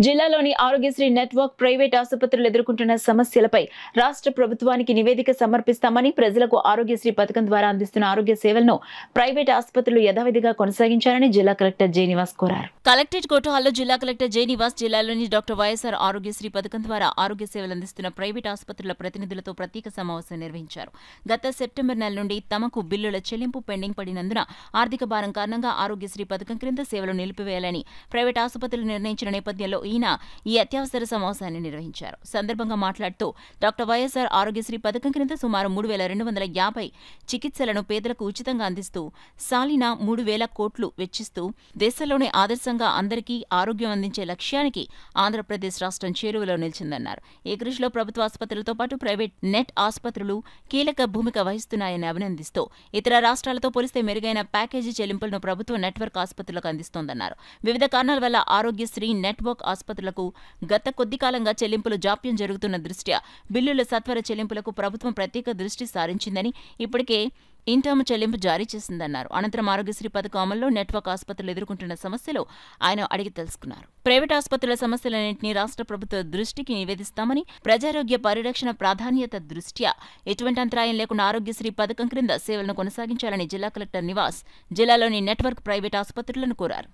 జిల్లాలోని Aarogyasri network private ఆసుపత్రులు ఎదుర్కొంటున్న సమస్యలపై రాష్ట్ర ప్రభుత్వానికి నివేదిక సమర్పిస్తామని, ప్రజలకు ఆరోగ్యశ్రీ పథకం ద్వారా అందిస్తున్న ఆరోగ్య సేవలను ప్రైవేట్ ఆసుపత్రులు యథావిధిగా కొనసాగించాలని జిల్లా కలెక్టర్ జె నివాస్ కోరారు. కలెక్టరేట్ కోర్టు హాల్లో జిల్లా కలెక్టర్ జె నివాస్ జిల్లాలోని డాక్టర్ వైఎస్ఆర్ ఆరోగ్యశ్రీ పథకం ద్వారా ఆరోగ్య సేవలు అందిస్తున్న ప్రైవేట్ ఆసుపత్రుల ప్రతినిధులతో ప్రత్యేక సమావేశం నిర్వహించారు. గత సెప్టెంబర్ నెల నుండి తమకు బిల్లుల చెల్లింపు పెండింగ్ పడినందున ఆర్థిక భారం కారణంగా ఆరోగ్యశ్రీ పథకం క్రింద సేవలు నిలిపివేయాలని ప్రైవేట్ ఆసుపత్రులు నిర్ణయించిన నేపథ్యంలో ఈయన ఈ అత్యవసర సమావేశాన్ని నిర్వహించారు. సందర్భంగా మాట్లాడుతూ డాక్టర్ వైఎస్ఆర్ ఆరోగ్యశ్రీ పథకం క్రింద సుమారు 3,250 చికిత్సలను పేదలకు ఉచితంగా అందిస్తూ సాలిన 3,000 కోట్లు వెచ్చిస్తూ దేశంలోనే ఆదర్శంగా అందరికీ ఆరోగ్యం అందించే లక్ష్యానికి ఆంధ్రప్రదేశ్ రాష్ట్రం చేరువలో నిలిచిందన్నారు. ఈ కృషిలో ప్రభుత్వ ఆసుపత్రులతో పాటు ప్రైవేట్ నెట్ ఆసుపత్రులు కీలక భూమిక వహిస్తున్నాయని అభినందిస్తూ ఇతర రాష్ట్రాలతో పోలిస్తే మెరుగైన ప్యాకేజీ చెల్లింపులను ప్రభుత్వం నెట్వర్క్ ఆసుపత్రులకు అందిస్తోందన్నారు. వివిధ కారణాల వల్ల ఆరోగ్యశ్రీ నెట్వర్క్ ఆసుపత్రులకు గత కొద్ది కాలంగా చెల్లింపులు జాప్యం జరుగుతున్న దృష్ట్యా బిల్లుల సత్వర చెల్లింపులకు ప్రభుత్వం ప్రత్యేక దృష్టి సారించిందని, ఇప్పటికే ఇంటర్మ్ చెల్లింపు జారీ చేసిందన్నారు. అనంతరం ఆరోగ్యశ్రీ పథకం అమల్లో నెట్వర్క్ ఆసుపత్రులు ఎదుర్కొంటున్న సమస్యలు ఆయన అడిగి తెలుసుకున్నారు. ప్రైవేట్ ఆసుపత్రుల సమస్యలన్నింటినీ రాష్ట్ర ప్రభుత్వ దృష్టికి నివేదిస్తామని, ప్రజారోగ్య పరిరక్షణ ప్రాధాన్యత దృష్ట్యా ఎటువంటి అంతరాయం లేకుండా ఆరోగ్యశ్రీ పథకం క్రింద సేవలను కొనసాగించాలని జిల్లా కలెక్టర్ నివాస్ జిల్లాలోని నెట్వర్క్ ప్రైవేట్ ఆసుపత్రులను కోరారు.